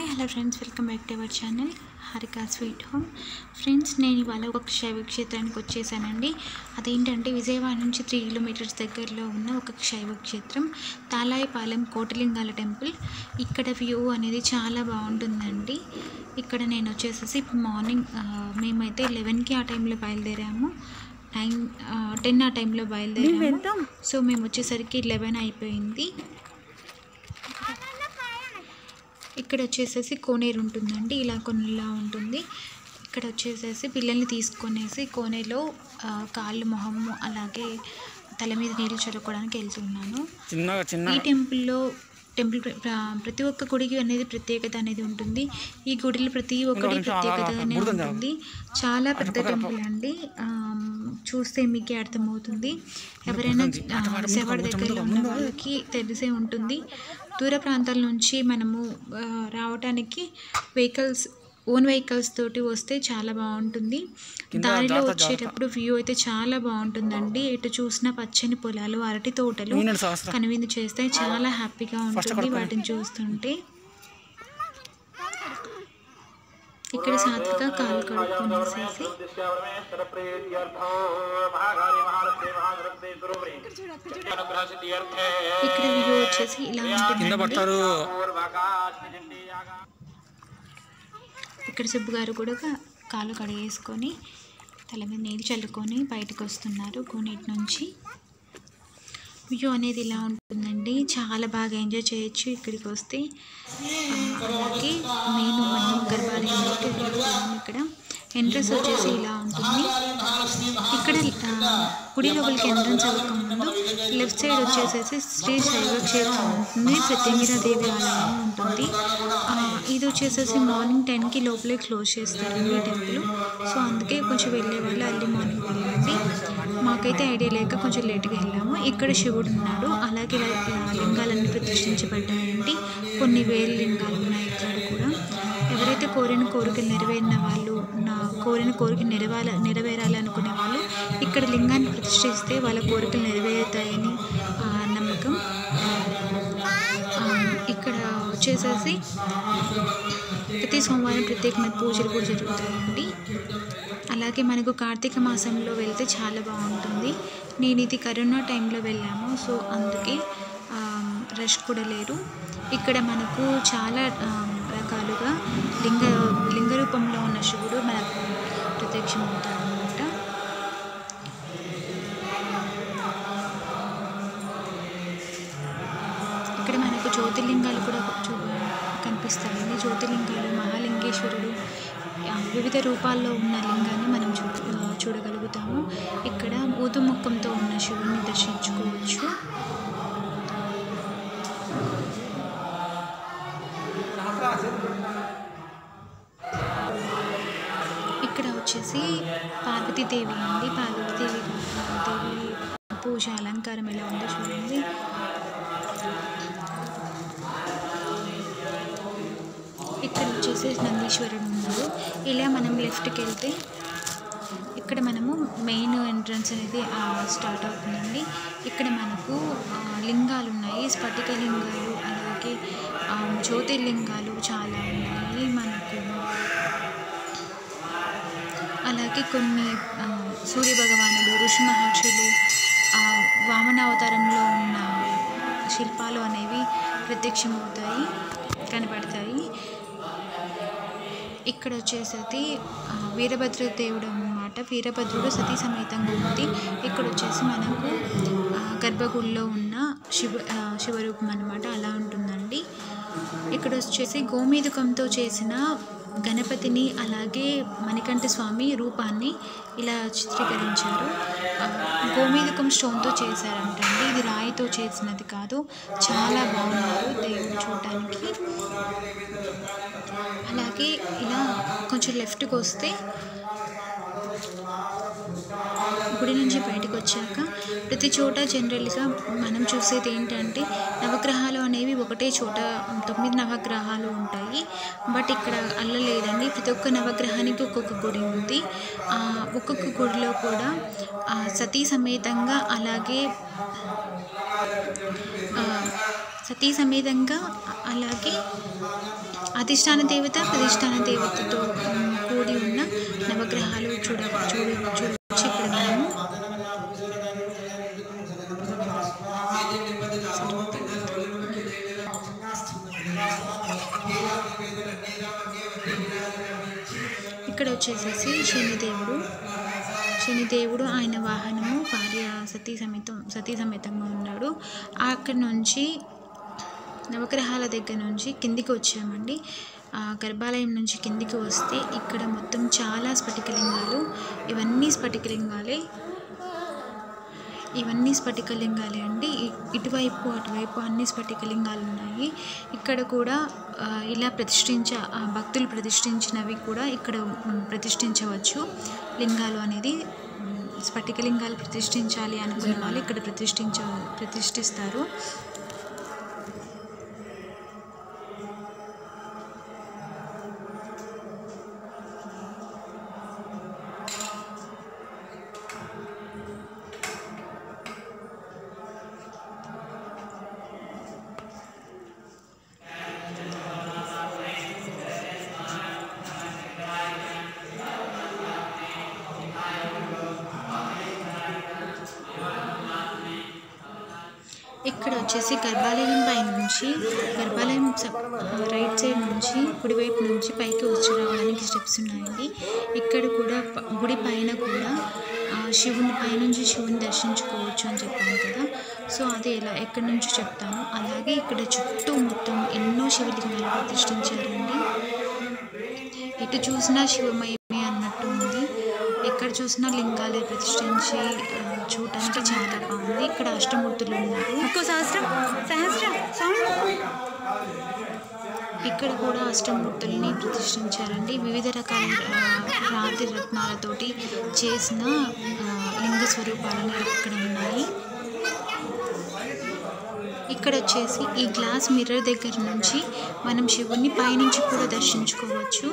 Hi hello friends, welcome back to our channel Harika sweet home. Friends, నేను ఇవాళ ఒక శైవ క్షేత్రానికి వచ్చేసానండి. అదేంటంటే విజయవాడ నుంచి 3 కిలోమీటర్స్ దగ్గరలో ఉన్న ఒక శైవ క్షేత్రం తాలాయపాలెం కోటిలింగాల టెంపుల్. ఇక్కడ వ్యూ అనేది చాలా బాగుంటుందండి. ఇక్కడ నేను వచ్చేసేసి మార్నింగ్ మేమైతే 11కి ఆ టైంలో బయలుదేరాము. 10 ఆ టైంలో బయలుదేరాము. సో మేము వచ్చేసరికి 11 అయిపోయింది. ఇక్కడ వచ్చేసేసి కోనేరు ఉంటుందండి. ఇలా కొన్నిలా ఉంటుంది. ఇక్కడ వచ్చేసేసి పిల్లల్ని తీసుకొనేసి కోనేరులో కాళ్ళు మొహము అలాగే తల మీద నీళ్ళు చల్లుకోవడానికి వెళ్తున్నాను. ఈ టెంపుల్ ప్రతి ఒక్క గుడికి అనేది ప్రత్యేకత అనేది ఉంటుంది. ఈ గుడిలో ప్రతి ఒక్కటి ప్రత్యేకతగానే ఉంటుంది. చాలా పెద్ద టెంపుల్ అండి. చూస్తే మీకే అర్థమవుతుంది. ఎవరైనా విజయవాడ దగ్గరలో ఉన్న వాళ్ళకి తెలిసే ఉంటుంది. దూర ప్రాంతాల నుంచి మనము రావడానికి ఓన్ వెహికల్స్ తోటి వస్తే చాలా బాగుంటుంది. దారిలో వచ్చేటప్పుడు వ్యూ అయితే చాలా బాగుంటుందండి. ఎటు చూసినా పచ్చని పొలాలు, అరటి తోటలు కనువిందు చేస్తే చాలా హ్యాపీగా ఉంటుంది వాటిని చూస్తుంటే. ఇక్కడ సాత్విక కాలు కడుక్కునేసేసి ఇక్కడ వ్యూ వచ్చేసి ఇలా ఉంటుంది. ఇక్కడ సుబ్బు గారు కూడా కాలు కడిగేసుకొని తల మీద నీళ్ళు చల్లుకొని బయటకు వస్తున్నారు కోనేటి నుంచి. వ్యూ అనేది ఇలా ఉంటుందండి. చాలా బాగా ఎంజాయ్ చేయొచ్చు ఇక్కడికి వస్తే. అలాగే మనం గర్భాలయంలోకి వెళ్తున్నాము. ఇక్కడ ఎంట్రన్స్ వచ్చేసి ఇలా ఉంటుంది. ఇక్కడ గుడి లోపలికి ఎంట్రన్స్ అవ్వకముందు లెఫ్ట్ సైడ్ వచ్చేసేసి శ్రీ శైవ క్షేత్రం ఉంటుంది. ప్రత్యంగిరాదేవి ఆలయం ఉంటుంది. ఇది వచ్చేసేసి మార్నింగ్ 10కి లోపలే క్లోజ్ చేస్తారండి ఈ టెంపుల్. సో అందుకే కొంచెం వెళ్ళే వాళ్ళు అర్లీ మార్నింగ్ వెళ్ళండి. మాకైతే ఐడియా లేక కొంచెం లేట్గా వెళ్ళాము. ఇక్కడ శివుడు ఉన్నాడు. అలాగే లింగాలన్నీ ప్రతిష్ఠించబడ్డాయండి. కొన్ని వేల లింగాలు ఉన్నాయి ఇక్కడ కూడా. ఎవరైతే కోరిన కోరికలు నెరవేరిన వాళ్ళు, కోరిన కోరిక నెరవేరాలి అనుకునే వాళ్ళు ఇక్కడ లింగాన్ని ప్రతిష్ఠిస్తే వాళ్ళ కోరికలు నెరవేరుతాయని నమ్మకం. ఇక్కడ వచ్చేసేసి ప్రతి సోమవారం ప్రత్యేకమైన పూజలు కూడా జరుగుతాయండి. అలాగే మనకు కార్తీక మాసంలో వెళ్తే చాలా బాగుంటుంది. నేను ఇది కరోనా టైంలో వెళ్ళాము. సో అందుకే రష్ కూడా లేరు. ఇక్కడ మనకు చాలా రకాలుగా లింగ రూపంలో ఉన్న శివుడు మనకు ప్రత్యక్షమవుతాడు అన్నమాట. ఇక్కడ మనకు జ్యోతిర్లింగాలు కూడా కనిపిస్తాయండి. జ్యోతిర్లింగాలు, మహాలింగేశ్వరుడు, వివిధ రూపాల్లో ఉన్న లింగాన్ని మనం చూడగలుగుతాము. ఇక్కడ ఊతుముఖంతో ఉన్న శివుడిని దర్శించుకోవచ్చు. ఇక్కడ వచ్చేసి పార్వతీదేవి అండి. పార్వతీదేవి పూజ అలంకారం ఎలా ఉందో చూడండి. ఇక్కడ వచ్చేసి నందీశ్వరుడు ఉన్నారు. ఇలా మనం లెఫ్ట్కి వెళ్తే ఇక్కడ మనము మెయిన్ ఎంట్రన్స్ అనేది స్టార్ట్ అవుతుందండి. ఇక్కడ మనకు లింగాలు ఉన్నాయి. స్ఫటిక లింగాలు అలాగే జ్యోతిర్లింగాలు చాలా ఉన్నాయి మనకు. అలాగే కొన్ని సూర్య భగవానుడు, ఋషి మహర్షులు, వామనావతారంలో ఉన్న శిల్పాలు అనేవి ప్రత్యక్షమవుతాయి, కనబడతాయి. ఇక్కడ వచ్చేసి వీరభద్ర దేవుడు అన్నమాట. వీరభద్రుడు సతీ సమేతంగా ఉంది. ఇక్కడ వచ్చేసి మనకు గర్భగుడిలో ఉన్న శివరూపం అన్నమాట. అలా ఉంటుందండి. ఇక్కడ వచ్చేసి గోమేదుకంతో చేసిన గణపతిని అలాగే మణికంఠ స్వామి రూపాన్ని ఇలా చిత్రీకరించారు. గోమేదుకం స్టోన్తో చేశారంటండి. ఇది రాయితో చేసినది కాదు. చాలా బాగున్నారు దేవుడు చూడటానికి. అలాగే ఇలా కొంచెం లెఫ్ట్కి వస్తే గుడి నుంచి బయటకు వచ్చాక ప్రతి చోట జనరల్గా మనం చూసేది ఏంటంటే నవగ్రహాలు అనేవి ఒకటే చోట 9 నవగ్రహాలు ఉంటాయి. బట్ ఇక్కడ అలా లేదండి. ప్రతి ఒక్క నవగ్రహానికి ఒక్కొక్క గుడి ఉంది. ఒక్కొక్క గుడిలో కూడా సతీ సమేతంగా అలాగే సతీ సమేతంగా అలాగే అధిష్టాన దేవత ప్రతిష్టాన దేవతతో కూడి ఉన్న నవగ్రహాలు చూడవచ్చు ఇక్కడ మనము. ఇక్కడ వచ్చేసేసి శనిదేవుడు ఆయన వాహనము భార్య సతీ సమేతంగా ఉన్నాడు. అక్కడి నుంచి నవగ్రహాల దగ్గర నుంచి కిందికి వచ్చామండి. గర్భాలయం నుంచి కిందికి వస్తే ఇక్కడ మొత్తం చాలా స్ఫటికలింగాలు, ఇవన్నీ స్ఫటికలింగాలే అండి. ఇటువైపు అటువైపు అన్ని స్ఫటికలింగాలు ఉన్నాయి. ఇక్కడ కూడా ఇలా భక్తులు ప్రతిష్ఠించినవి కూడా ఇక్కడ ప్రతిష్ఠించవచ్చు. లింగాలు అనేది స్ఫటికలింగాలు ప్రతిష్ఠించాలి అనుకున్న వాళ్ళు ఇక్కడ ప్రతిష్ఠిస్తారు. ఇక్కడ వచ్చేసి గర్భాలయం రైట్ సైడ్ నుంచి కుడివైపు నుంచి పైకి వచ్చి రావడానికి స్టెప్స్ ఉన్నాయండి. ఇక్కడ కూడా గుడి పైన కూడా శివుని పైనుంచి శివుని దర్శించుకోవచ్చు అని చెప్పాను కదా. సో అది ఎక్కడి నుంచి చెప్తాను. అలాగే ఇక్కడ చుట్టూ మొత్తం ఎన్నో శివలింగాలు ప్రతిష్ఠించారండి. ఎటు చూసినా శివమయమే అన్నట్టు ఉంది. ఎక్కడ చూసినా లింగాలే ప్రతిష్ఠించి చూడటానికి చాలా బాగుంది. ఇక్కడ అష్టమూర్తులు ఉన్నారు. ఇక్కడ కూడా అష్టమూర్తుల్ని ప్రతిష్ఠించారండి. వివిధ రకాల రాతి రత్నాలతోటి చేసిన లింగ స్వరూపాలను ఇక్కడ ఉన్నాయి. ఇక్కడ వచ్చేసి ఈ గ్లాస్ మిర్రర్ దగ్గర నుంచి మనం శివుని పైనుంచి కూడా దర్శించుకోవచ్చు.